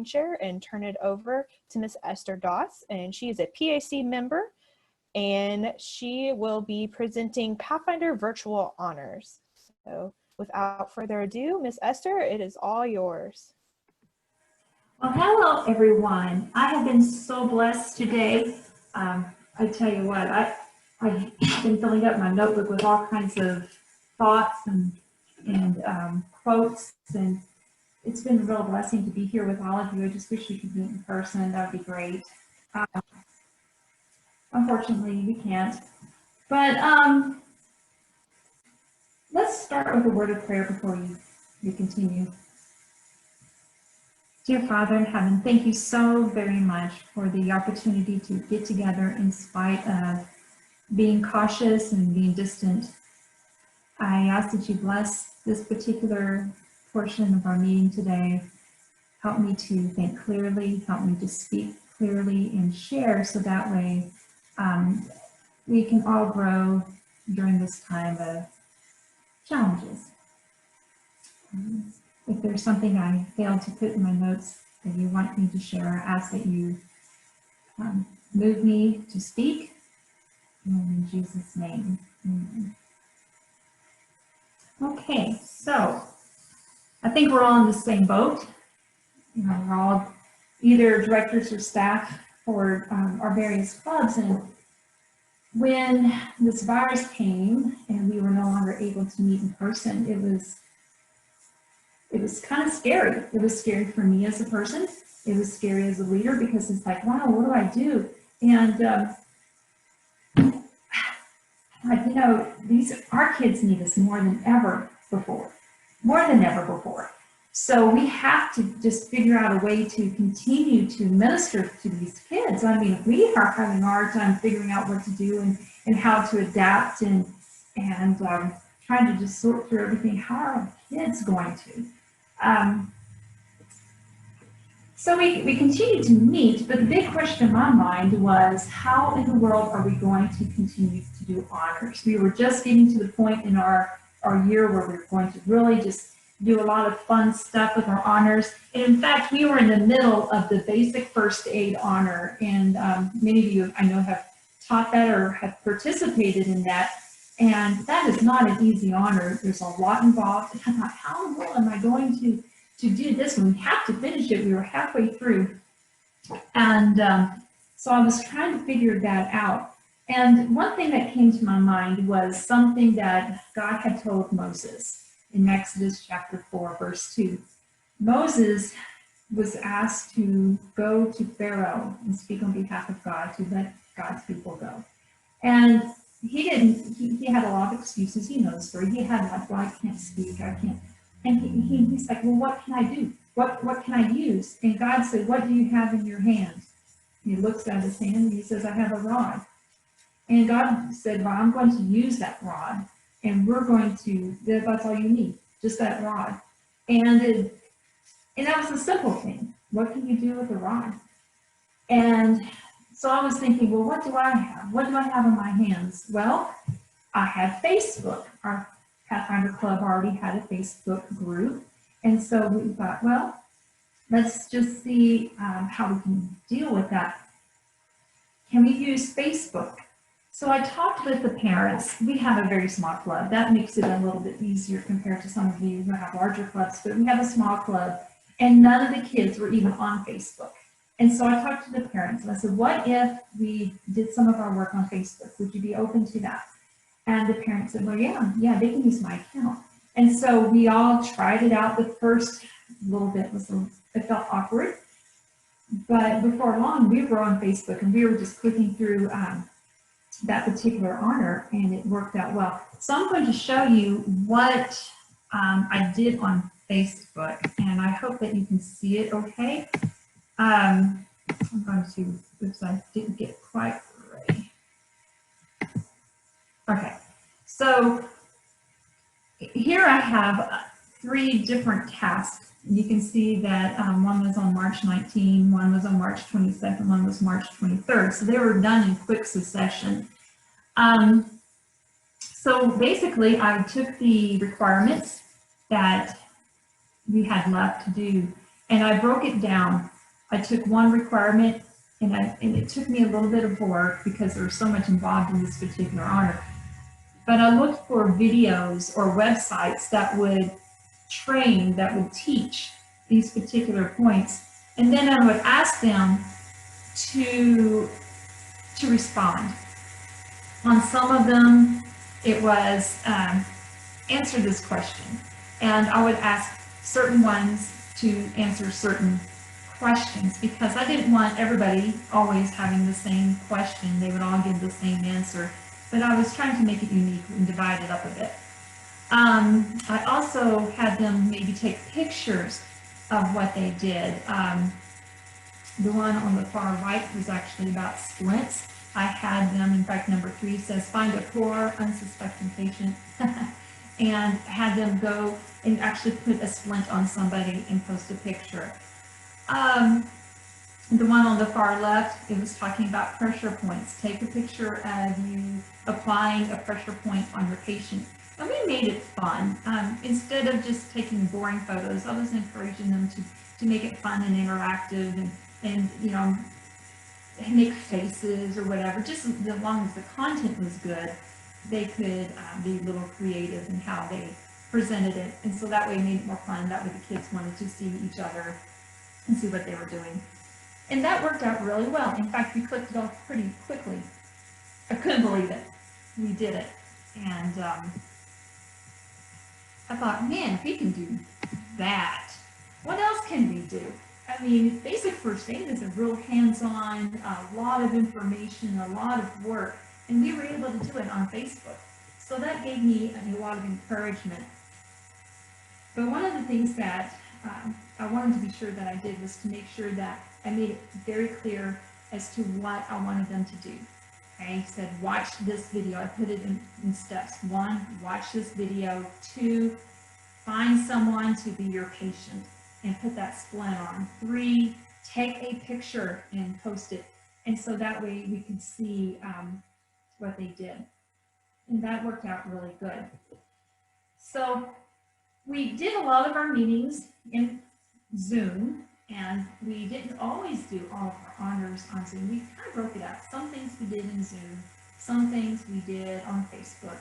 share and turn it over to Miss Esther Doss, and she is a PAC member, and she will be presenting Pathfinder Virtual Honors. So without further ado, Miss Esther, it is all yours. Well, hello everyone. I have been so blessed today. I tell you what, I've been filling up my notebook with all kinds of thoughts and quotes, and it's been a real blessing to be here with all of you. I just wish we could meet in person. That would be great. Unfortunately, we can't. But let's start with a word of prayer before we continue. Dear Father in heaven, thank you so very much for the opportunity to get together in spite of being cautious and being distant. I ask that you bless this particular portion of our meeting today. Help me to think clearly, help me to speak clearly and share so that way we can all grow during this time of challenges. If there's something I failed to put in my notes that you want me to share, I ask that you move me to speak. In Jesus' name, amen. Okay, so I think we're all in the same boat. You know, we're all either directors or staff for our various clubs, and when this virus came and we were no longer able to meet in person, it was kind of scary. It was scary for me as a person. It was scary as a leader because it's like, wow, what do I do? And you know, our kids need us more than ever before. So we have to just figure out a way to continue to minister to these kids. I mean, we are having a hard time figuring out what to do and how to adapt and trying to just sort through everything. How are our kids going to? So we continued to meet, but the big question in my mind was, how in the world are we going to continue to do honors? We were just getting to the point in our year where we were going to really just do a lot of fun stuff with our honors. And in fact, we were in the middle of the basic first aid honor, and many of you I know have taught that or have participated in that. And that is not an easy honor. There's a lot involved. And I thought, how in the world am I going to do this one? We have to finish it. We were halfway through. And so I was trying to figure that out. And one thing that came to my mind was something that God had told Moses in Exodus chapter 4, verse 2. Moses was asked to go to Pharaoh and speak on behalf of God to let God's people go. And he had a lot of excuses. You know the story. He had like, well, I can't speak, I can't. And he's like, well, what can I do? What can I use? And God said, what do you have in your hand? And he looks at his hand and he says, I have a rod. And God said, well, I'm going to use that rod. And we're going to, that's all you need, just that rod. And that was a simple thing. What can you do with a rod? And so I was thinking, well, what do I have? What do I have in my hands? Well, I had Facebook. Our Pathfinder Club already had a Facebook group. And so we thought, well, let's just see how we can deal with that. Can we use Facebook? So I talked with the parents. We have a very small club. That makes it a little bit easier compared to some of you who have larger clubs, but we have a small club, and none of the kids were even on Facebook. And so I talked to the parents, and I said, what if we did some of our work on Facebook? Would you be open to that? And the parents said, well, yeah, they can use my account. And so we all tried it out. The first little bit it felt awkward, but before long, we were on Facebook, and we were just clicking through that particular honor, and it worked out well. So I'm going to show you what I did on Facebook, and I hope that you can see it okay. I'm going to, oops, I didn't get quite ready. Okay, so here I have 3 different tasks. You can see that one was on March 19, one was on March 22nd, one was March 23rd. So they were done in quick succession. So basically, I took the requirements that we had left to do, And I broke it down. I took one requirement, and it took me a little bit of work because there was so much involved in this particular honor. But I looked for videos or websites that would train, that would teach these particular points. And then I would ask them to respond. On some of them, it was answer this question. And I would ask certain ones to answer certain questions because I didn't want everybody always having the same question. They would all give the same answer. But I was trying to make it unique and divide it up a bit. I also had them maybe take pictures of what they did. The one on the far right was actually about splints. I had them, in fact, number 3 says, find a poor, unsuspecting patient, and had them go and actually put a splint on somebody and post a picture. The one on the far left, it was talking about pressure points. Take a picture of you applying a pressure point on your patient. And we made it fun. Instead of just taking boring photos, I was encouraging them to make it fun and interactive and you know, make faces or whatever. Just as long as the content was good, they could be a little creative in how they presented it. And so that way it made it more fun. That way the kids wanted to see each other and see what they were doing. And that worked out really well. In fact, we clicked it off pretty quickly. I couldn't believe it. We did it. And I thought, man, if we can do that, what else can we do? I mean, basic first aid is a real hands-on, a lot of information, a lot of work, and we were able to do it on Facebook. So that gave me a lot of encouragement. But one of the things that I wanted to be sure that I did was to make sure that I made it very clear as to what I wanted them to do. Okay, I said, watch this video. I put it in steps. 1, watch this video. 2, find someone to be your patient and put that splint on. 3, take a picture and post it. And so that way we could see what they did. And that worked out really good. So we did a lot of our meetings in Zoom, and we didn't always do all of our honors on Zoom. We kind of broke it up. Some things we did in Zoom, some things we did on Facebook.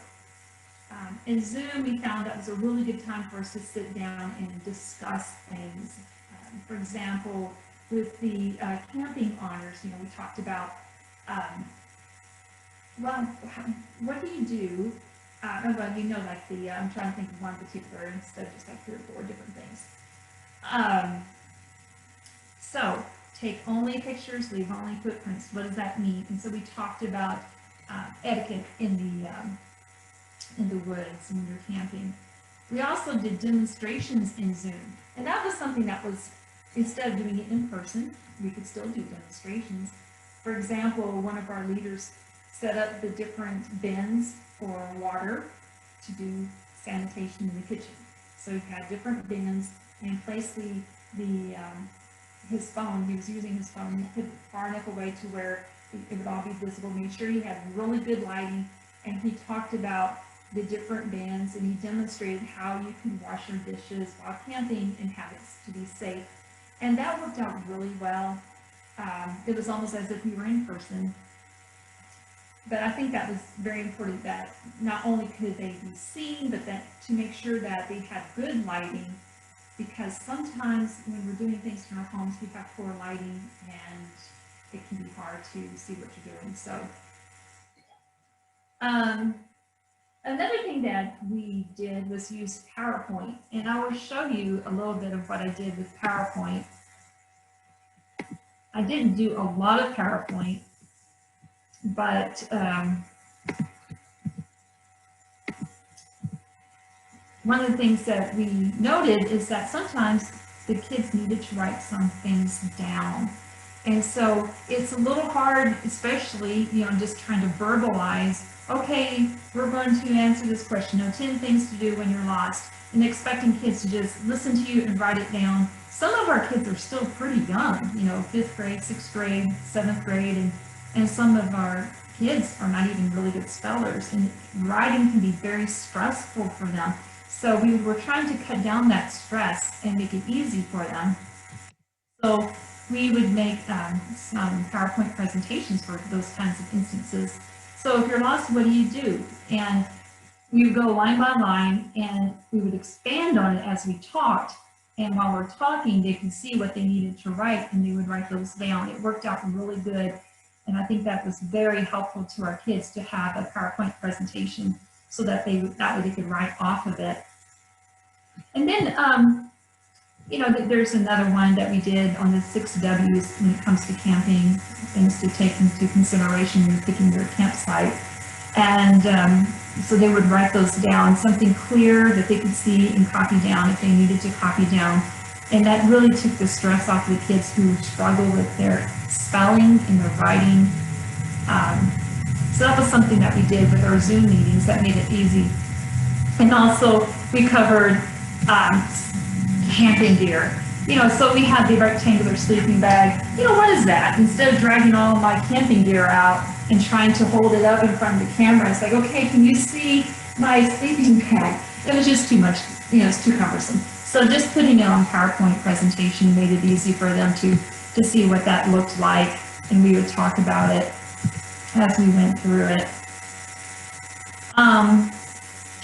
In Zoom, we found that was a really good time for us to sit down and discuss things. For example, with the camping honors, you know, we talked about, well, what do you do? Well, you know, like the, I'm trying to think of one particular instead of just like 3 or 4 different things. So take only pictures, leave only footprints. What does that mean? And so we talked about etiquette in the woods when you're camping. We also did demonstrations in Zoom, and that was something that was, instead of doing it in person, we could still do demonstrations. For example, one of our leaders set up the different bins for water to do sanitation in the kitchen. So he had different bins and placed his phone. He was using his phone. He put it far enough away to where it would all be visible. Made sure he had really good lighting, and he talked about the different bins, and he demonstrated how you can wash your dishes while camping and have it to be safe. And that worked out really well. It was almost as if we were in person. But I think that was very important, that not only could they be seen, but that to make sure that they had good lighting, because sometimes when we're doing things in our homes, we have poor lighting and it can be hard to see what you're doing. So another thing that we did was use PowerPoint, and I will show you a little bit of what I did with PowerPoint. I didn't do a lot of PowerPoint, but one of the things that we noted is that sometimes the kids needed to write some things down. And so it's a little hard, especially, you know, just trying to verbalize, okay, we're going to answer this question, 10 things to do when you're lost, and expecting kids to just listen to you and write it down. Some of our kids are still pretty young, you know, 5th grade, 6th grade, 7th grade, and some of our kids are not even really good spellers, and writing can be very stressful for them. So we were trying to cut down that stress and make it easy for them. So we would make some PowerPoint presentations for those kinds of instances. So if you're lost, what do? And we would go line by line, and we would expand on it as we talked. And while we're talking, they could see what they needed to write, and they would write those down. It worked out really good. And I think that was very helpful to our kids to have a PowerPoint presentation so that that way they could write off of it. And then, there's another one that we did on the 6 W's when it comes to camping, things to take into consideration when picking your campsite. And so they would write those down, something clear that they could see and copy down if they needed to copy down. And that really took the stress off of the kids who struggle with their spelling and their writing. So that was something that we did with our Zoom meetings that made it easy. And also we covered camping gear. So we had the rectangular sleeping bag. What is that? Instead of dragging all my camping gear out and trying to hold it up in front of the camera, it's like, okay, can you see my sleeping bag? It was just too much, it's too cumbersome. So just putting it on PowerPoint presentation made it easy for them to see what that looked like, and we would talk about it as we went through it.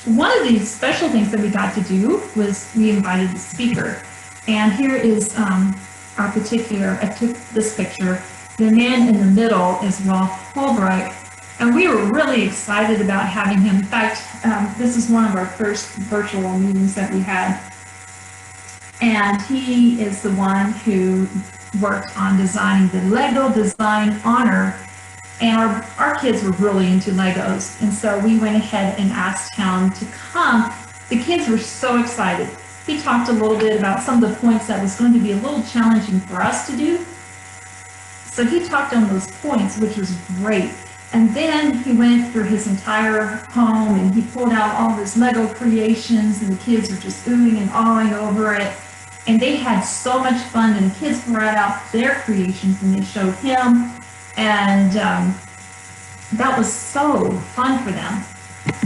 One of the special things that we got to do was we invited the speaker. And here is our particular, I took this picture. The man in the middle is Fulbright, and we were really excited about having him. In fact, this is one of our first virtual meetings that we had. And he is the one who worked on designing the Lego Design Honor. And our kids were really into Legos. And so we went ahead and asked him to come. The kids were so excited. He talked a little bit about some of the points that was going to be a little challenging for us to do. So he talked on those points, which was great. And then he went through his entire home and he pulled out all of his Lego creations, and the kids were just oohing and awing over it. And they had so much fun, and the kids brought out their creations and they showed him. And that was so fun for them.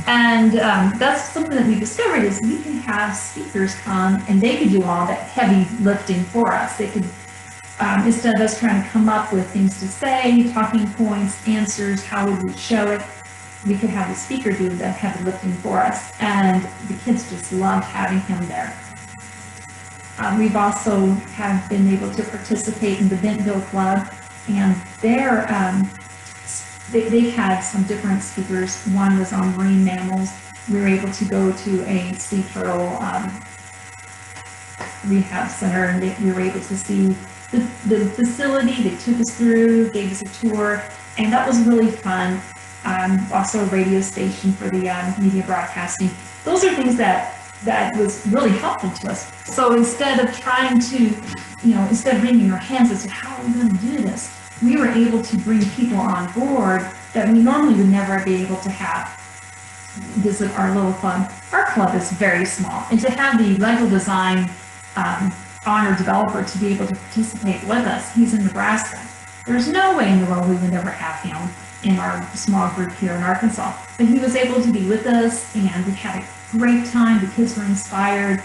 And that's something that we discovered, is we can have speakers come and they could do all that heavy lifting for us. They could, instead of us trying to come up with things to say, talking points, answers, how we would show it, we could have the speaker do the heavy lifting for us. And the kids just loved having him there. We've also have been able to participate in the Bentville Club, and they had some different speakers. One was on marine mammals. We were able to go to a sea turtle rehab center, and we were able to see the facility. They took us through, gave us a tour, and that was really fun. Also a radio station for the media broadcasting. Those are things that was really helpful to us. So instead of trying to, instead of wringing our hands as to how are we going to do this, we were able to bring people on board that we normally would never be able to have visit our little club. Our club is very small, and to have the Lego Design Honor developer to be able to participate with us, he's in Nebraska. There's no way in the world we would ever have him in our small group here in Arkansas. But he was able to be with us, and we had a great time. The kids were inspired.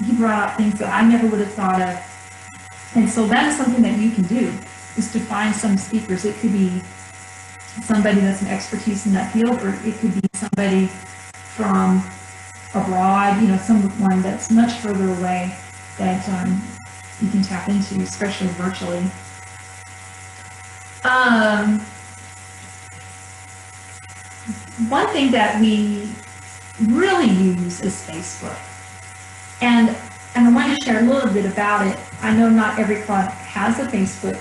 He brought out things that I never would have thought of. And so that is something that you can do, is to find some speakers. It could be somebody that's an expertise in that field, or it could be somebody from abroad, someone that's much further away that you can tap into, especially virtually. One thing that we really use is Facebook. And I want to share a little bit about it. I know not every club has a Facebook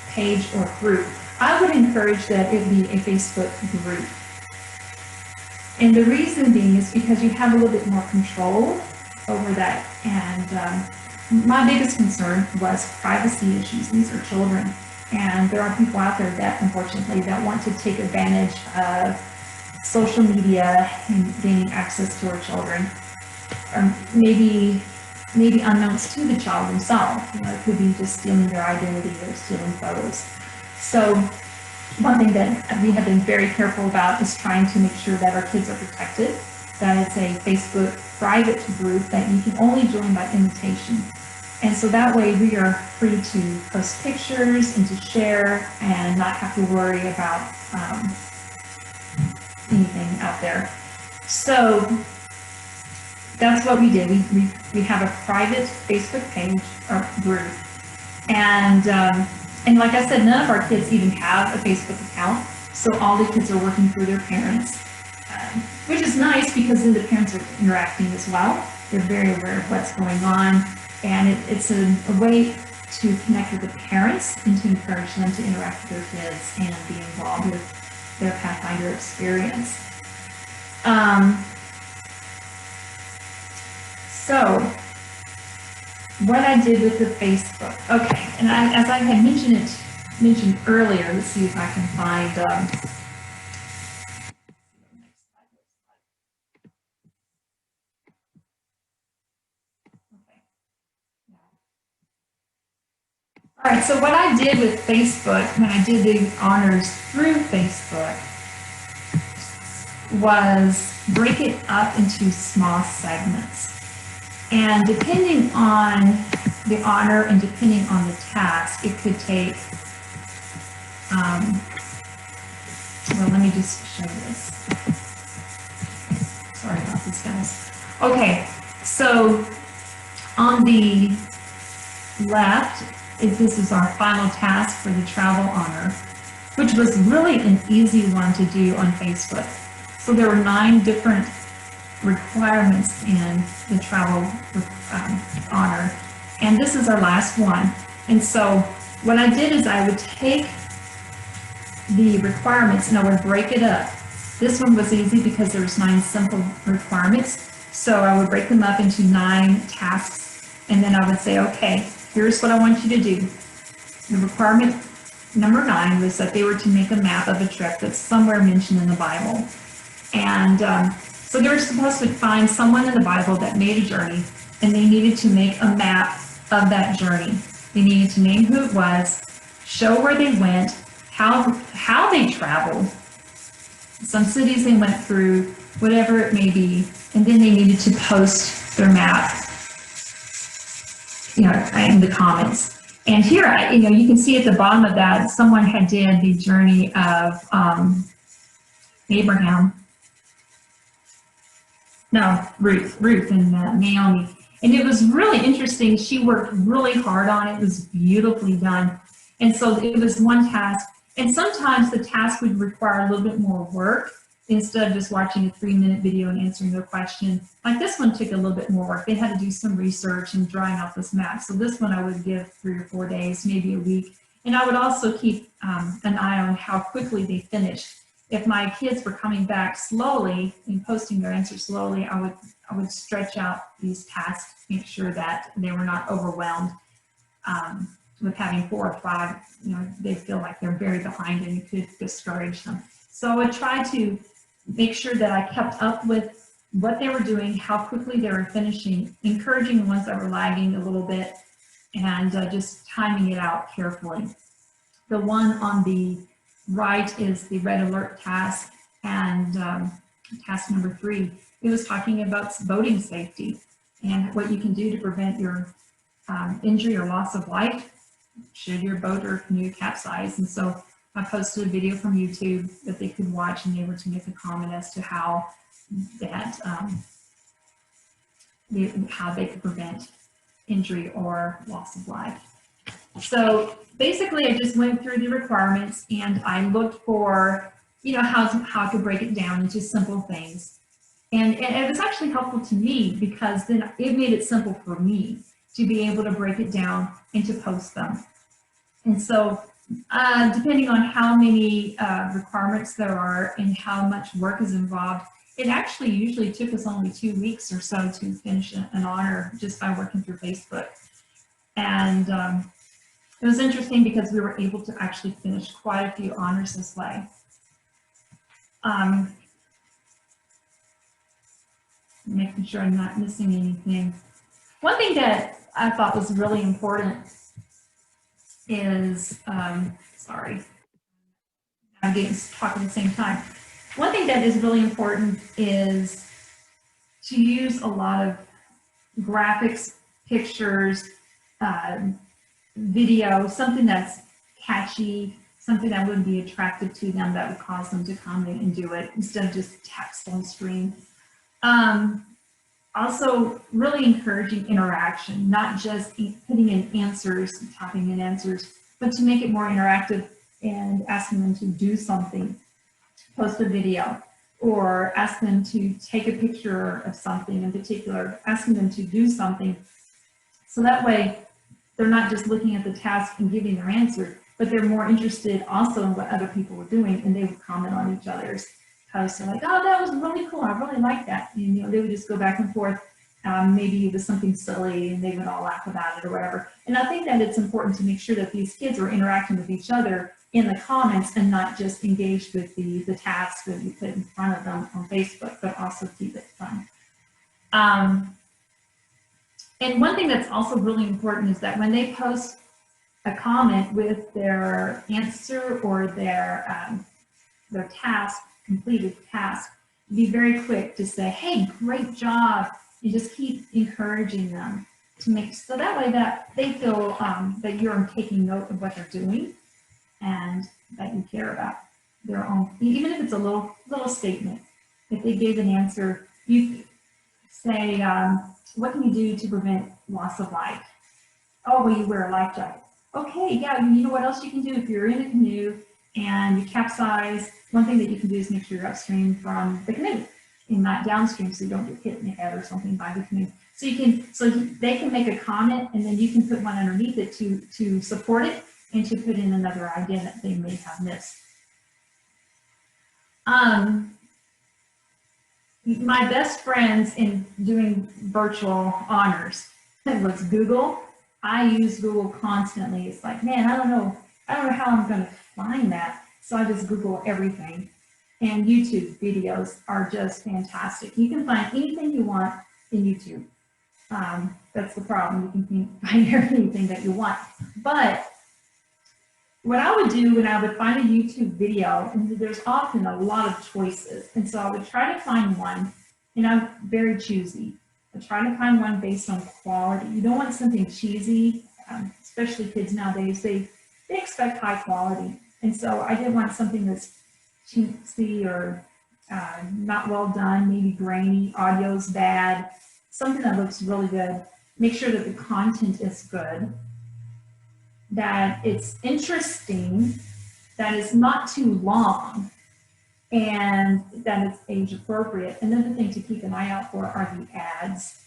page or group. I would encourage that it be a Facebook group. And the reason being is because you have a little bit more control over that. And my biggest concern was privacy issues. These are children. And there are people out there that, unfortunately, that want to take advantage of social media and gaining access to our children. Maybe unknowns to the child themselves. It could be just stealing their identity or stealing photos. So one thing that we have been very careful about is trying to make sure that our kids are protected, that it's a Facebook private group that you can only join by invitation. And so that way we are free to post pictures and to share and not have to worry about anything out there. So that's what we did. We have a private Facebook page or group. And like I said, none of our kids even have a Facebook account. So all the kids are working through their parents, which is nice because then the parents are interacting as well. They're very aware of what's going on. And it's a way to connect with the parents and to encourage them to interact with their kids and be involved with their Pathfinder experience. So what I did with the Facebook. Okay, and as I had mentioned earlier, let's see if I can find All right, so what I did with Facebook, when I did the honors through Facebook, was break it up into small segments. And depending on the honor and depending on the task, it could take, well, let me just show this. Sorry about this, guys. Okay, so on the left, this is our final task for the travel honor, which was really an easy one to do on Facebook. So there were 9 different requirements in the travel honor, and this is our last one. And so what I did is I would take the requirements and I would break it up. This one was easy because there was 9 simple requirements, so I would break them up into 9 tasks, and then I would say, okay, here's what I want you to do. The requirement number 9 was that they were to make a map of a trip that's somewhere mentioned in the Bible. And so they were supposed to find someone in the Bible that made a journey, and they needed to make a map of that journey. They needed to name who it was, show where they went, how they traveled, some cities they went through, whatever it may be, and then they needed to post their map, in the comments. And here, you can see at the bottom of that, someone had did the journey of Ruth and Naomi. And it was really interesting. She worked really hard on it. It was beautifully done. And so it was one task. And sometimes the task would require a little bit more work instead of just watching a 3-minute video and answering their question. Like this one took a little bit more work. They had to do some research and drawing out this map. So this one I would give 3 or 4 days, maybe a week. And I would also keep an eye on how quickly they finished. If my kids were coming back slowly and posting their answers slowly, I would stretch out these tasks, make sure that they were not overwhelmed with having 4 or 5. They feel like they're very behind and it could discourage them. So I would try to make sure that I kept up with what they were doing, how quickly they were finishing, encouraging the ones that were lagging a little bit, and just timing it out carefully. The one on the right is the red alert task, and task number 3. It was talking about boating safety and what you can do to prevent your injury or loss of life should your boat or canoe capsize. And so I posted a video from YouTube that they could watch, and they were to make a comment as to how that how they could prevent injury or loss of life. So basically, I just went through the requirements and I looked for, how I could break it down into simple things. And it was actually helpful to me because then it made it simple for me to be able to break it down and to post them. And so depending on how many requirements there are and how much work is involved, it actually usually took us only 2 weeks or so to finish an honor just by working through Facebook. And it was interesting because we were able to actually finish quite a few honors this way. Making sure I'm not missing anything. One thing that I thought was really important is, sorry, I'm getting talking at the same time. One thing that is really important is to use a lot of graphics, pictures, video, something that's catchy, something that would be attractive to them that would cause them to come in and do it instead of just text on screen. Also, really encouraging interaction, not just putting in answers, typing in answers, but to make it more interactive and asking them to do something, post a video, or ask them to take a picture of something in particular, asking them to do something. So that way, they're not just looking at the task and giving their answer, but they're more interested also in what other people were doing, and they would comment on each other's posts. They're like, oh, that was really cool, I really like that. And you know, they would just go back and forth. Maybe it was something silly and they would all laugh about it or whatever. And I think that it's important to make sure that these kids are interacting with each other in the comments and not just engaged with the task that you put in front of them on Facebook, but also keep it fun. And one thing that's also really important is that when they post a comment with their answer or their task, completed task, be very quick to say, hey, great job, and just keep encouraging them to make, so that way that they feel that you're taking note of what they're doing and that you care about their own, even if it's a little statement. If they gave an answer, you say, what can you do to prevent loss of life? Oh, well, you wear a life jacket. Okay, yeah, you know what else you can do if you're in a canoe and you capsize? One thing that you can do is make sure you're upstream from the canoe and not downstream, so you don't get hit in the head or something by the canoe. So you can, so they can make a comment, and then you can put one underneath it to support it and to put in another idea that they may have missed. My best friends in doing virtual honors was Google. I use Google constantly. It's like, man, I don't know how I'm going to find that. So I just Google everything. And YouTube videos are just fantastic. You can find anything you want in YouTube. That's the problem. You can find anything that you want. But what I would do when I would find a YouTube video, and there's often a lot of choices, and so I would try to find one, and I'm very choosy. I try to find one based on quality. You don't want something cheesy, especially kids nowadays. They expect high quality, and so I didn't want something that's cheesy or not well done, maybe grainy, audio's bad, something that looks really good. Make sure that the content is good, that it's interesting, that it's not too long, and that it's age appropriate. Another thing to keep an eye out for are the ads.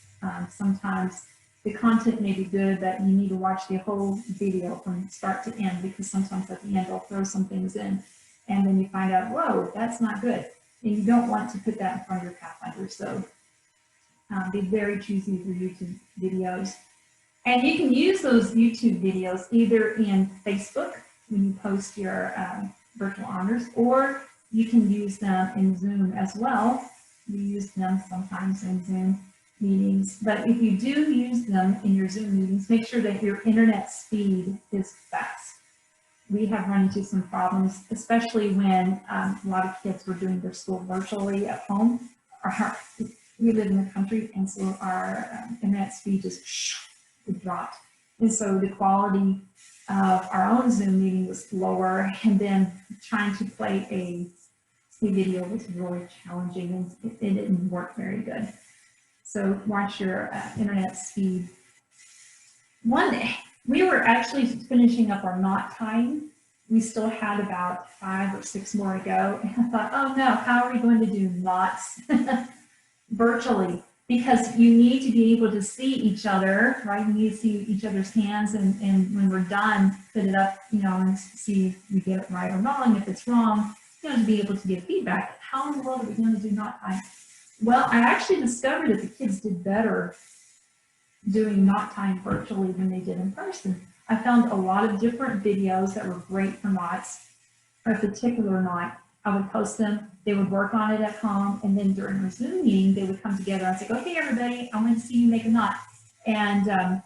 Sometimes the content may be good, but you need to watch the whole video from start to end, because sometimes at the end they'll throw some things in and then you find out, whoa, that's not good. And you don't want to put that in front of your Pathfinder. So be very choosy with your YouTube videos. And you can use those YouTube videos either in Facebook when you post your virtual honors, or you can use them in Zoom as well. We use them sometimes in Zoom meetings, but if you do use them in your Zoom meetings, make sure that your internet speed is fast. We have run into some problems, especially when a lot of kids were doing their school virtually at home. We live in the country, and so our internet speed just dropped. And so the quality of our own Zoom meeting was lower, and then trying to play a video was really challenging, and it didn't work very good. So watch your internet speed. We were actually finishing up our knot tying. We still had about 5 or 6 more to go. And I thought, oh no, how are we going to do knots virtually? Because you need to be able to see each other, right? You need to see each other's hands, and when we're done, put it up, you know, and see if we get it right or wrong. And if it's wrong, you know, to be able to give feedback. How in the world are we going to do knot tying? Well, I actually discovered that the kids did better doing knot tying virtually than they did in person. I found a lot of different videos that were great for knots. For a particular knot, I would post them, they would work on it at home, and then during a Zoom meeting, they would come together and say, okay, everybody, I want to see you make a knot. And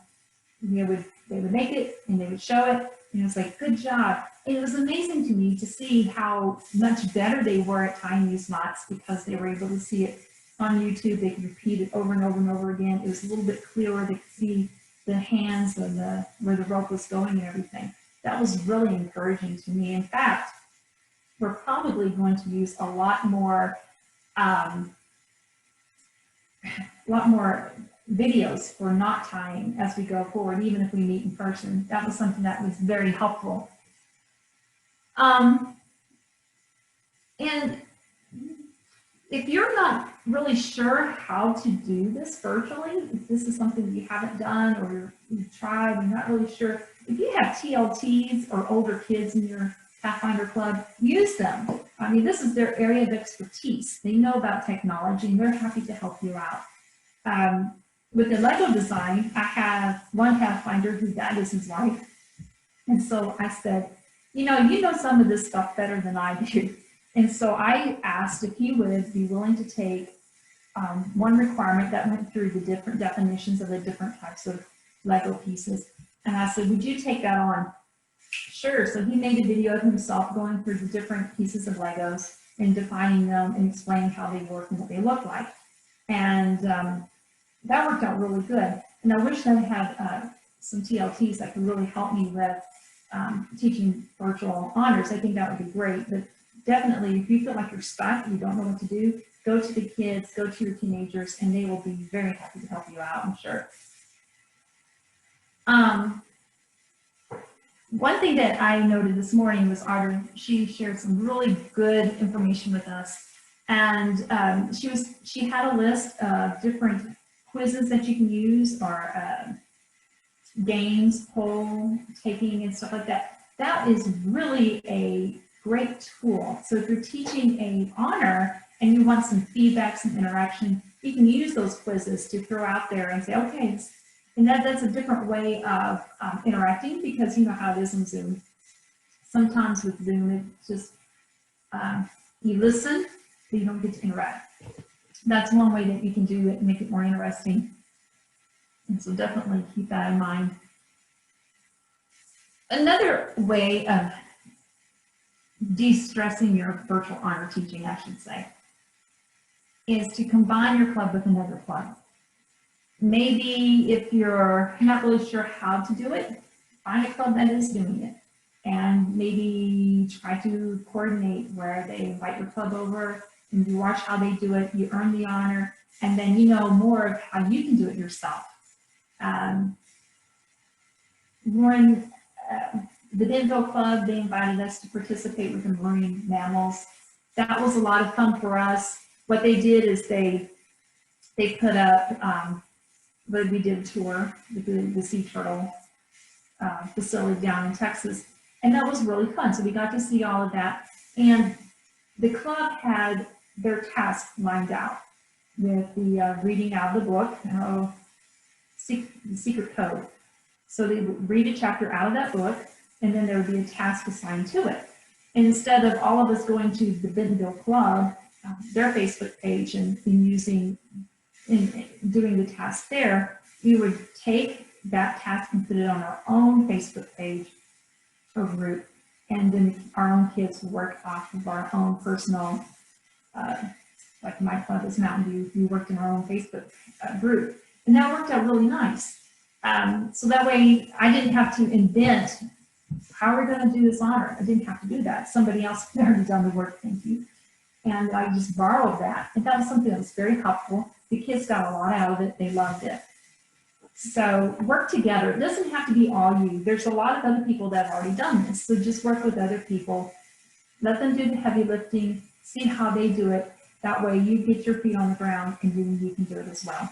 they would make it, and they would show it, and it was like, good job. And it was amazing to me to see how much better they were at tying these knots, because they were able to see it on YouTube. They could repeat it over and over and over again. It was a little bit clearer. They could see the hands and where the rope was going and everything. That was really encouraging to me. In fact, we're probably going to use a lot more videos for knot tying as we go forward, even if we meet in person. That was something that was very helpful. And if you're not really sure how to do this virtually, if this is something that you haven't done or you've tried, you're not really sure, if you have TLTs or older kids in your Pathfinder Club, use them. I mean, this is their area of expertise. They know about technology and they're happy to help you out. With the Lego design, I have one Pathfinder who that is his life. And so I said, you know some of this stuff better than I do. And so I asked if he would be willing to take one requirement that went through the different definitions of the different types of Lego pieces. And I said, would you take that on? Sure. So he made a video of himself going through the different pieces of Legos and defining them and explaining how they work and what they look like. And that worked out really good. And I wish that I had some TLTs that could really help me with teaching virtual honors. I think that would be great. But definitely, if you feel like you're stuck, you don't know what to do, go to the kids, go to your teenagers, and they will be very happy to help you out, I'm sure. One thing that I noted this morning was she shared some really good information with us. And she had a list of different quizzes that you can use, or games, poll taking, and stuff like that. That is really a great tool. So if you're teaching a honor and you want some feedback, some interaction, you can use those quizzes to throw out there and say, okay, and that's a different way of interacting, because you know how it is in Zoom. Sometimes with Zoom, it's just, you listen, but you don't get to interact. That's one way that you can do it and make it more interesting. And so definitely keep that in mind. Another way of de-stressing your virtual honor teaching, I should say, is to combine your club with another club. Maybe if you're not really sure how to do it, find a club that is doing it. And maybe try to coordinate where they invite your club over and you watch how they do it, you earn the honor, and then you know more of how you can do it yourself. When the Bentville Club, they invited us to participate with the marine mammals. That was a lot of fun for us. What they did is they put up, we did a tour with the sea turtle facility down in Texas, and that was really fun. So we got to see all of that, and the club had their task lined out with the reading out of the book, the secret code. So they would read a chapter out of that book, and then there would be a task assigned to it. And instead of all of us going to the Bentville Club, their Facebook page, and doing the task there, we would take that task and put it on our own Facebook page or group, and then our own kids would work off of our own personal, like my club is Mountain View, we worked in our own Facebook group, and that worked out really nice. So that way I didn't have to invent how we're going to do this honor. I didn't have to do that. Somebody else had already done the work, thank you. And I just borrowed that. And that was something that was very helpful. The kids got a lot out of it. They loved it. So work together. It doesn't have to be all you. There's a lot of other people that have already done this. So just work with other people. Let them do the heavy lifting. See how they do it. That way you get your feet on the ground and then you can do it as well.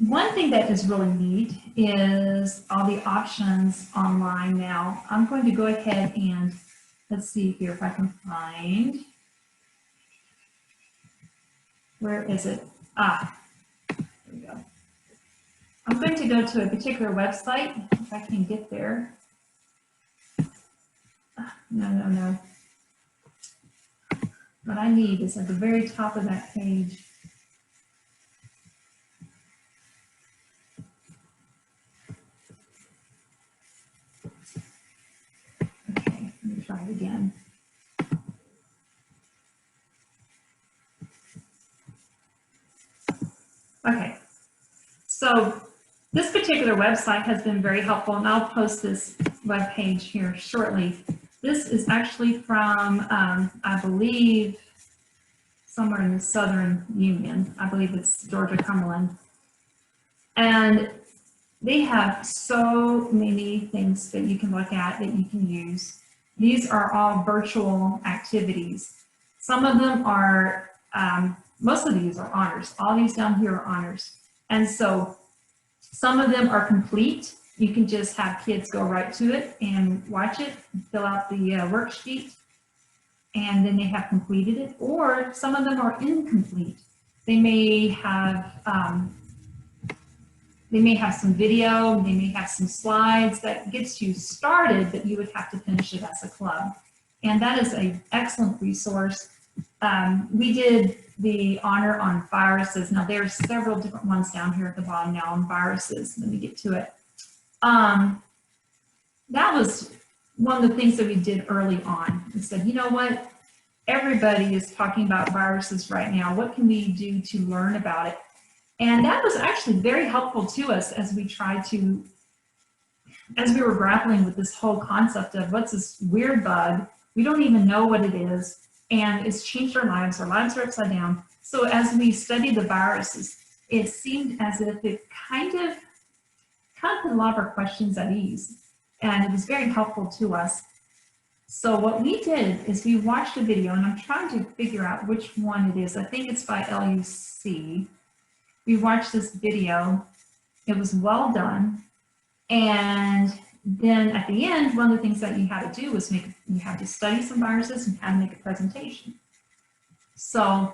One thing that is really neat is all the options online now. I'm going to go ahead and let's see here if I can find, where is it? There we go. I'm going to go to a particular website, if I can get there. No. What I need is at the very top of that page. Okay, let me try it again. Okay, so this particular website has been very helpful, and I'll post this web page here shortly. This is actually from, I believe, somewhere in the Southern Union. I believe it's Georgia Cumberland. And they have so many things that you can look at, that you can use. These are all virtual activities. Some of them are, most of these are honors. All these down here are honors. And so some of them are complete. You can just have kids go right to it and watch it, fill out the worksheet, and then they have completed it. Or some of them are incomplete. They may have some video, they may have some slides that gets you started, but you would have to finish it as a club. And that is an excellent resource. We did the honor on viruses. Now there's several different ones down here at the bottom now on viruses. Let me get to it. That was one of the things that we did early on. We said, you know what? Everybody is talking about viruses right now. What can we do to learn about it? And that was actually very helpful to us as we tried to, as we were grappling with this whole concept of what's this weird bug, we don't even know what it is, and it's changed our lives are upside down. So as we studied the viruses, it seemed as if it kind of put a lot of our questions at ease, and it was very helpful to us. So what we did is we watched a video, and I'm trying to figure out which one it is. I think it's by LUC. We watched this video, it was well done, and then at the end, one of the things that you had to do was you had to study some viruses and had to make a presentation. So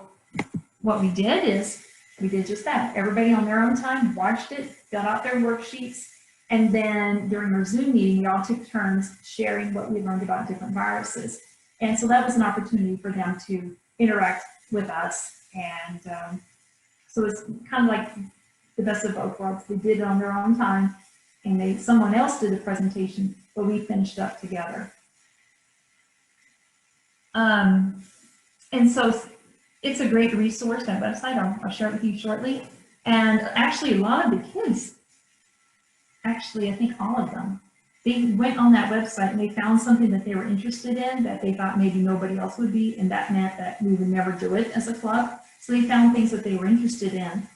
what we did is, we did just that. Everybody on their own time watched it, filled out their worksheets, and then during our Zoom meeting, we all took turns sharing what we learned about different viruses. And so that was an opportunity for them to interact with us, and so it's kind of like the best of both worlds. They did it on their own time, and someone else did the presentation, but we finished up together. And so it's a great resource, that website. I'll share it with you shortly. And actually, a lot of the kids, actually, I think all of them, they went on that website and they found something that they were interested in that they thought maybe nobody else would be, and that meant that we would never do it as a club. So they found things that they were interested in,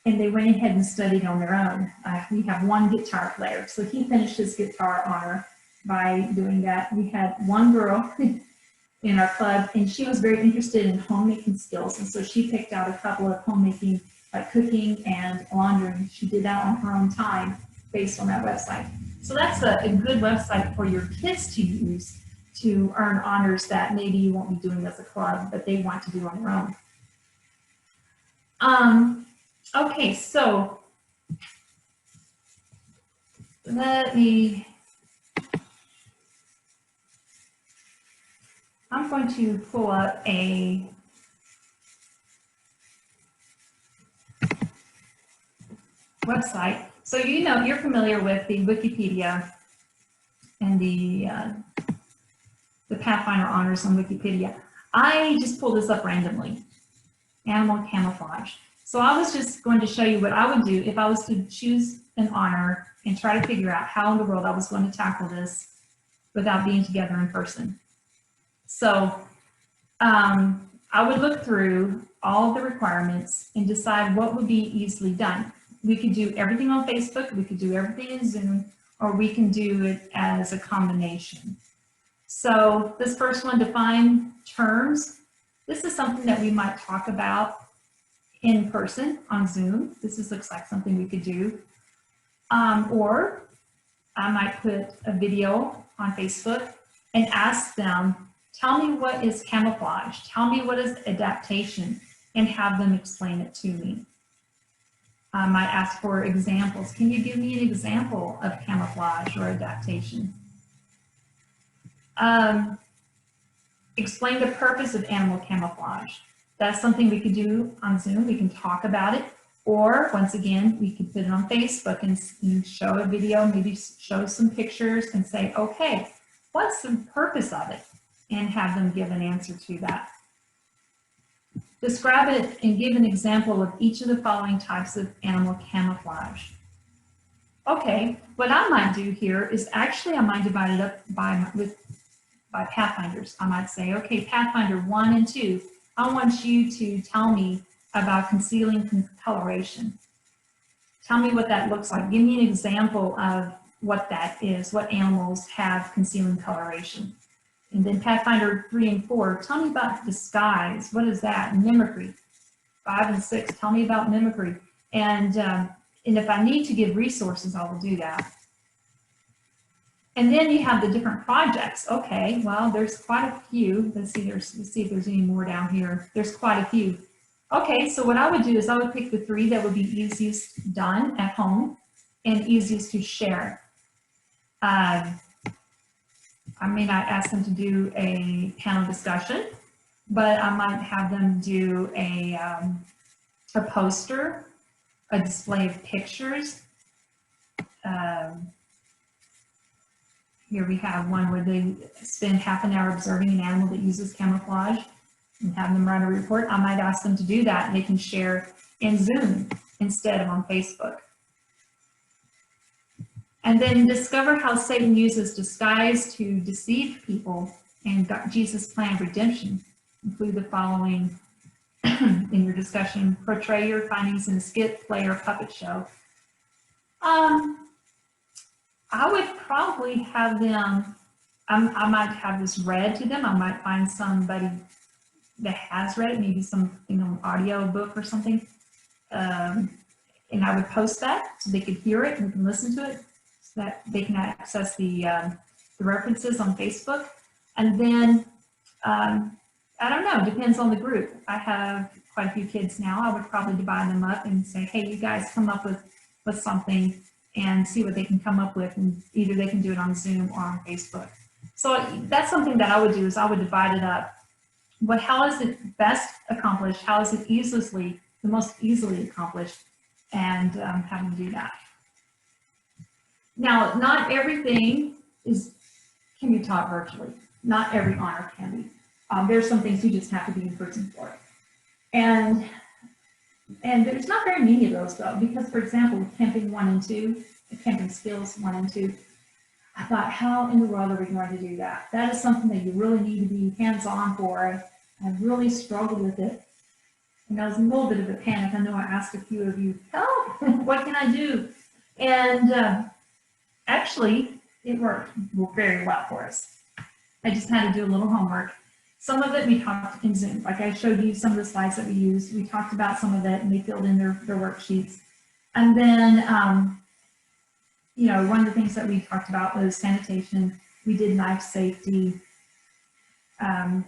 and they went ahead and studied on their own. We have one guitar player, so he finished his guitar honor by doing that. We had one girl in our club, and she was very interested in homemaking skills, and so she picked out a couple of homemaking, like cooking and laundry. She did that on her own time based on that website. So that's a good website for your kids to use to earn honors that maybe you won't be doing as a club, but they want to do on their own. Okay, so I'm going to pull up a website. So you know, you're familiar with the Wikipedia and the Pathfinder honors on Wikipedia. I just pulled this up randomly, animal camouflage. So I was just going to show you what I would do if I was to choose an honor and try to figure out how in the world I was going to tackle this without being together in person. So I would look through all of the requirements and decide what would be easily done. We could do everything on Facebook, we could do everything in Zoom, or we can do it as a combination. So this first one, define terms. This is something that we might talk about in person on Zoom. Looks like something we could do. Or I might put a video on Facebook and ask them, tell me what is camouflage, tell me what is adaptation, and have them explain it to me. I might ask for examples. Can you give me an example of camouflage or adaptation? Explain the purpose of animal camouflage. That's something we could do on Zoom. We can talk about it. Or once again, we could put it on Facebook and show a video, maybe show some pictures and say, okay, what's the purpose of it? And have them give an answer to that. Describe it and give an example of each of the following types of animal camouflage. Okay, what I might do here is actually I might divide it up by Pathfinders. I might say, okay, Pathfinder 1 and 2, I want you to tell me about concealing coloration. Tell me what that looks like. Give me an example of what that is, what animals have concealing coloration. And then Pathfinder 3 and 4, tell me about disguise. What is that? Mimicry. 5 and 6, tell me about mimicry. And if I need to give resources, I will do that. And then you have the different projects. Okay, well, there's quite a few. Let's see if there's any more down here. There's quite a few. Okay, so what I would do is I would pick the 3 that would be easiest done at home and easiest to share. I may not ask them to do a panel discussion, but I might have them do a poster, a display of pictures. Here we have one where they spend half an hour observing an animal that uses camouflage and have them write a report. I might ask them to do that, and they can share in Zoom instead of on Facebook. And then discover how Satan uses disguise to deceive people and Jesus' plan of redemption. Include the following in your discussion: portray your findings in a skit, play, or puppet show. I would probably have them, I might have this read to them. I might find somebody that has read it, maybe some audio book or something. And I would post that so they could hear it and can listen to it, so that they can access the references on Facebook. And then, I don't know, depends on the group. I have quite a few kids now. I would probably divide them up and say, hey, you guys come up with something and see what they can come up with, and either they can do it on Zoom or on Facebook. So that's something that I would do, is I would divide it up. How is it best accomplished? How is it the most easily accomplished? And have them do that. Now, not everything can be taught virtually. Not every honor can be. There's some things you just have to be in person for. And there's not very many of those, though, because, for example, with camping 1 and 2, camping skills 1 and 2, I thought, how in the world are we going to do that? That is something that you really need to be hands-on for. I really struggled with it. And I was a little bit of a panic. I know I asked a few of you, help, what can I do? And actually, it worked very well for us. I just had to do a little homework. Some of it we talked in Zoom. Like I showed you some of the slides that we used. We talked about some of it, and they filled in their worksheets. And then, one of the things that we talked about was sanitation. We did knife safety. And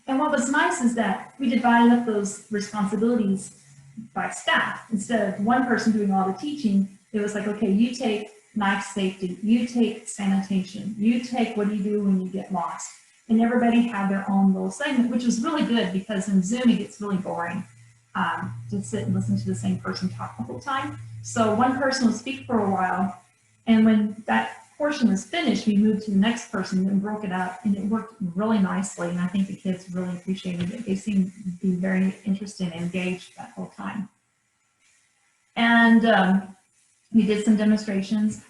what was nice is that we divided up those responsibilities by staff. Instead of one person doing all the teaching, it was like, okay, you take knife safety, you take sanitation, you take what do you do when you get lost. And everybody had their own little segment, which was really good, because in Zoom it gets really boring to sit and listen to the same person talk the whole time. So one person would speak for a while, and when that portion was finished, we moved to the next person and broke it up, and it worked really nicely. And I think the kids really appreciated it. They seemed to be very interested and engaged that whole time. And we did some demonstrations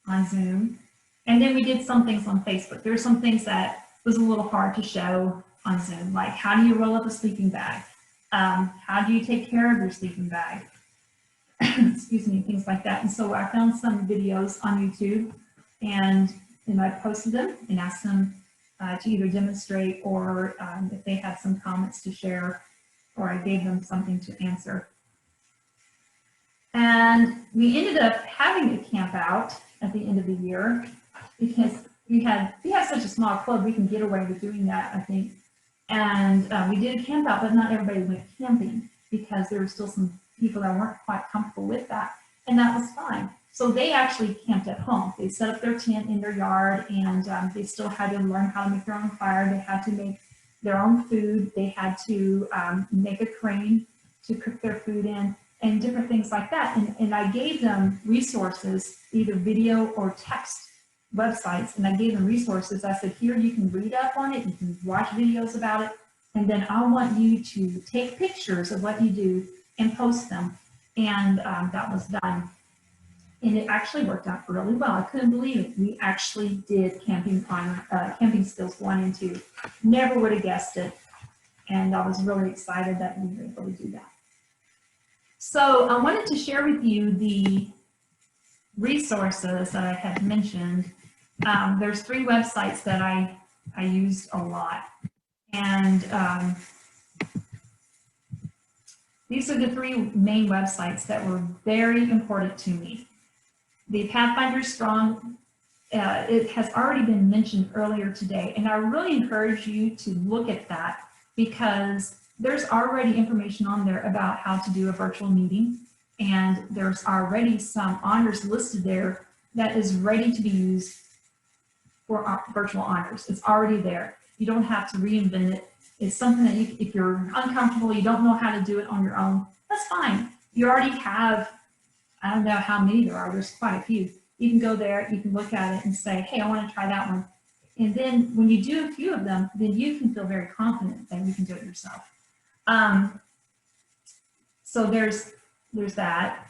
on Zoom, and then we did some things on Facebook. There were some things that was a little hard to show on Zoom, like how do you roll up a sleeping bag? How do you take care of your sleeping bag? Excuse me, things like that. And so I found some videos on YouTube, and I posted them and asked them to either demonstrate, or if they had some comments to share, or I gave them something to answer. And we ended up having a camp out at the end of the year, because we have such a small club, we can get away with doing that, I think. And we did a camp out, but not everybody went camping, because there were still some people that weren't quite comfortable with that, and that was fine. So they actually camped at home. They set up their tent in their yard, and they still had to learn how to make their own fire. They had to make their own food. They had to make a crane to cook their food in, and different things like that. And I gave them resources, either video or text websites, and I gave them resources. I said, here, you can read up on it, you can watch videos about it, And then I want you to take pictures of what you do and post them. And that was done. And it actually worked out really well. I couldn't believe it. We actually did camping skills 1 and 2. Never would have guessed it. And I was really excited that we were able to do that. So I wanted to share with you the resources that I had mentioned. There's 3 websites that I used a lot. And these are the 3 main websites that were very important to me. The Pathfinder Strong, it has already been mentioned earlier today, and I really encourage you to look at that because there's already information on there about how to do a virtual meeting, and there's already some honors listed there that is ready to be used for virtual honors. It's already there. You don't have to reinvent it. It's something that if you're uncomfortable, you don't know how to do it on your own, that's fine. You already have, I don't know how many there are, there's quite a few. You can go there, you can look at it and say, hey, I want to try that one. And then when you do a few of them, then you can feel very confident that you can do it yourself. So there's that.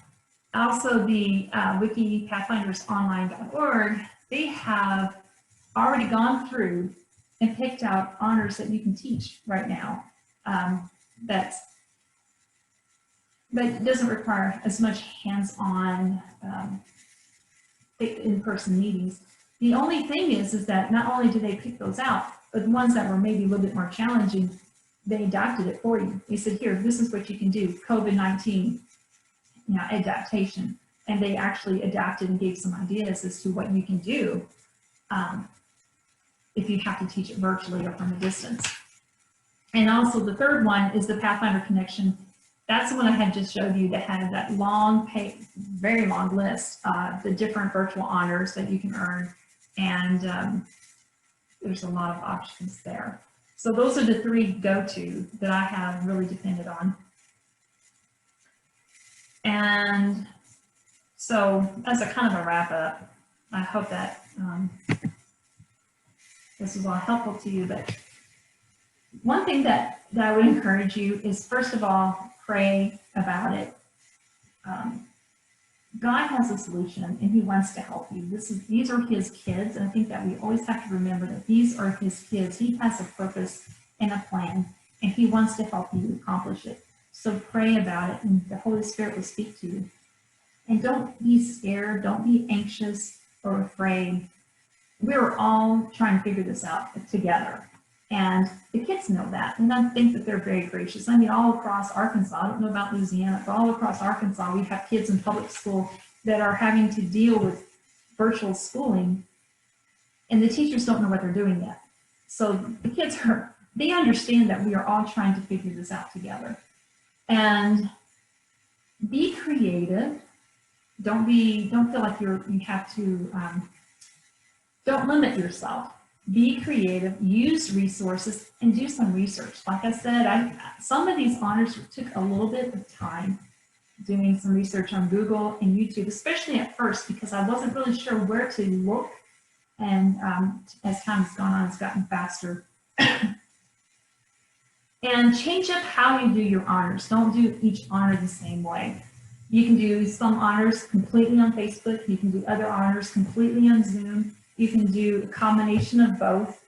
Also the wiki pathfindersonline.org, they have already gone through and picked out honors that you can teach right now. That doesn't require as much hands-on in-person meetings. The only thing is that not only do they pick those out, but the ones that were maybe a little bit more challenging, they adapted it for you. They said, here, this is what you can do, COVID-19, adaptation. And they actually adapted and gave some ideas as to what you can do if you have to teach it virtually or from a distance. And also the third one is the Pathfinder Connection. That's the one I had just showed you that had that long, very long list of the different virtual honors that you can earn. And there's a lot of options there. So those are the 3 go-to that I have really depended on. And so as a kind of a wrap up, I hope that this was all helpful to you. But one thing that I would encourage you is, first of all, pray about it. God has a solution and he wants to help you. These are his kids, and I think that we always have to remember that these are his kids. He has a purpose and a plan, and he wants to help you accomplish it. So pray about it, and the Holy Spirit will speak to you. And don't be scared, don't be anxious or afraid. We're all trying to figure this out together. And the kids know that, and I think that they're very gracious. I mean, all across Arkansas, I don't know about Louisiana, but all across Arkansas, we have kids in public school that are having to deal with virtual schooling, and the teachers don't know what they're doing yet. So the kids they understand that we are all trying to figure this out together. And be creative. Don't feel like you have to, don't limit yourself. Be creative, use resources, and do some research. Like I said, some of these honors took a little bit of time doing some research on Google and YouTube, especially at first, because I wasn't really sure where to look. And as time has gone on, it's gotten faster. And change up how you do your honors. Don't do each honor the same way. You can do some honors completely on Facebook. You can do other honors completely on Zoom. You can do a combination of both.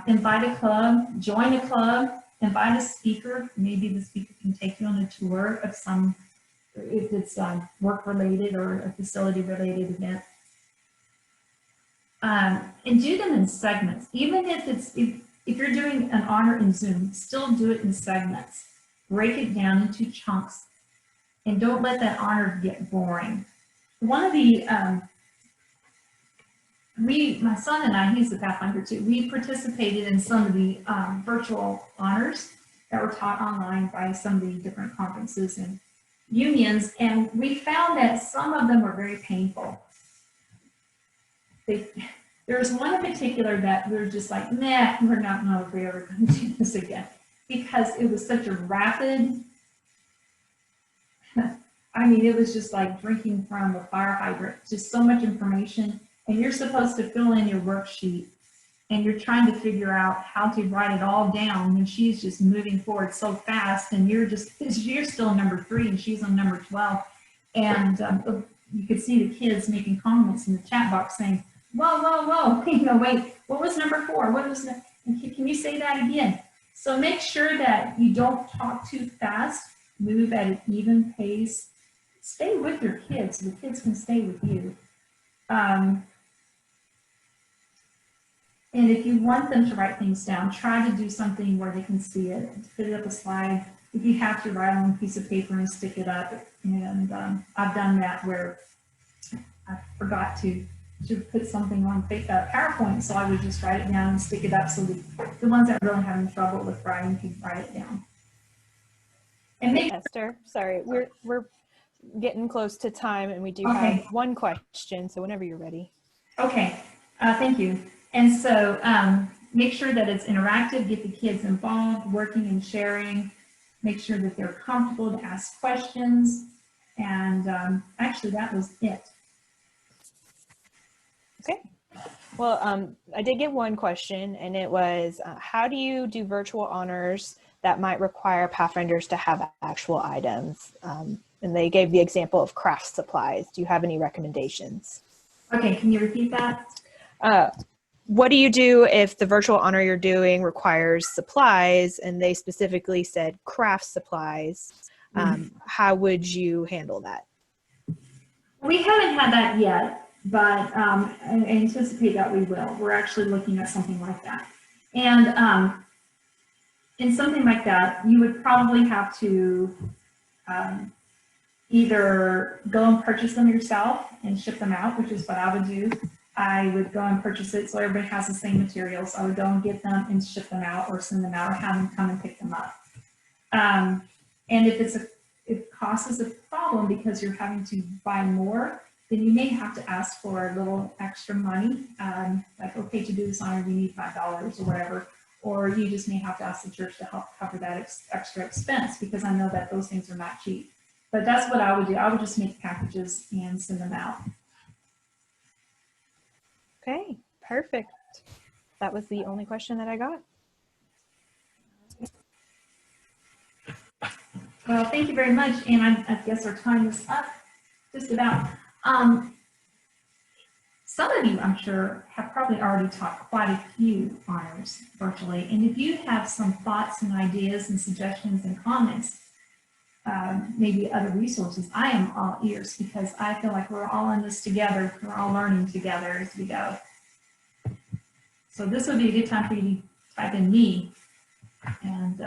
Invite a club, join a club, invite a speaker. Maybe the speaker can take you on a tour of some, if it's work-related or a facility-related event. And do them in segments. Even if you're doing an honor in Zoom, still do it in segments. Break it down into chunks, and don't let that honor get boring. One of the my son and I, he's a Pathfinder too, we participated in some of the virtual honors that were taught online by some of the different conferences and unions, and we found that some of them were very painful. There was one in particular that we were just like, nah, we're not know if we're ever going to do this again, because it was such a rapid, I mean, it was just like drinking from a fire hydrant, just so much information. And you're supposed to fill in your worksheet and you're trying to figure out how to write it all down when she's just moving forward so fast, and you're still on number 3 and she's on number 12. And you could see the kids making comments in the chat box saying, whoa, whoa, whoa, wait, what was number 4? What was that? Can you say that again? So make sure that you don't talk too fast, move at an even pace, stay with your kids so the kids can stay with you. And if you want them to write things down, try to do something where they can see it. Put it up a slide. If you have to, write on a piece of paper and stick it up. And I've done that where I forgot to put something on PowerPoint, so I would just write it down and stick it up so the ones that are really having trouble with writing can write it down. And make Esther, sorry, we're getting close to time, and we do Okay. have one question, so whenever you're ready. Okay, thank you. And so make sure that it's interactive, get the kids involved, working and sharing, make sure that they're comfortable to ask questions, and actually that was it. Okay. Well, I did get one question, and it was, how do you do virtual honors that might require Pathfinders to have actual items? And they gave the example of craft supplies. Do you have any recommendations? Okay, can you repeat that? What do you do if the virtual honor you're doing requires supplies, and they specifically said craft supplies? How would you handle that? We haven't had that yet, but I anticipate that we will. We're actually looking at something like that. And in something like that, you would probably have to either go and purchase them yourself and ship them out, which is what I would do. I would go and purchase it so everybody has the same materials. I would go and get them and ship them out, or send them out, or have them come and pick them up. And if cost is a problem because you're having to buy more, then you may have to ask for a little extra money. Like, okay, to do this honor, we need $5 or whatever. Or you just may have to ask the church to help cover that extra expense, because I know that those things are not cheap. But that's what I would do. I would just make packages and send them out. Okay, perfect. That was the only question that I got. Well, thank you very much. And I guess our time is up just about. Some of you, I'm sure, have probably already taught quite a few honors virtually. And if you have some thoughts and ideas and suggestions and comments, maybe other resources, I am all ears, because I feel like we're all in this together. We're all learning together as we go. So this would be a good time for you to type in me and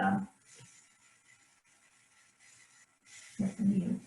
hear from you.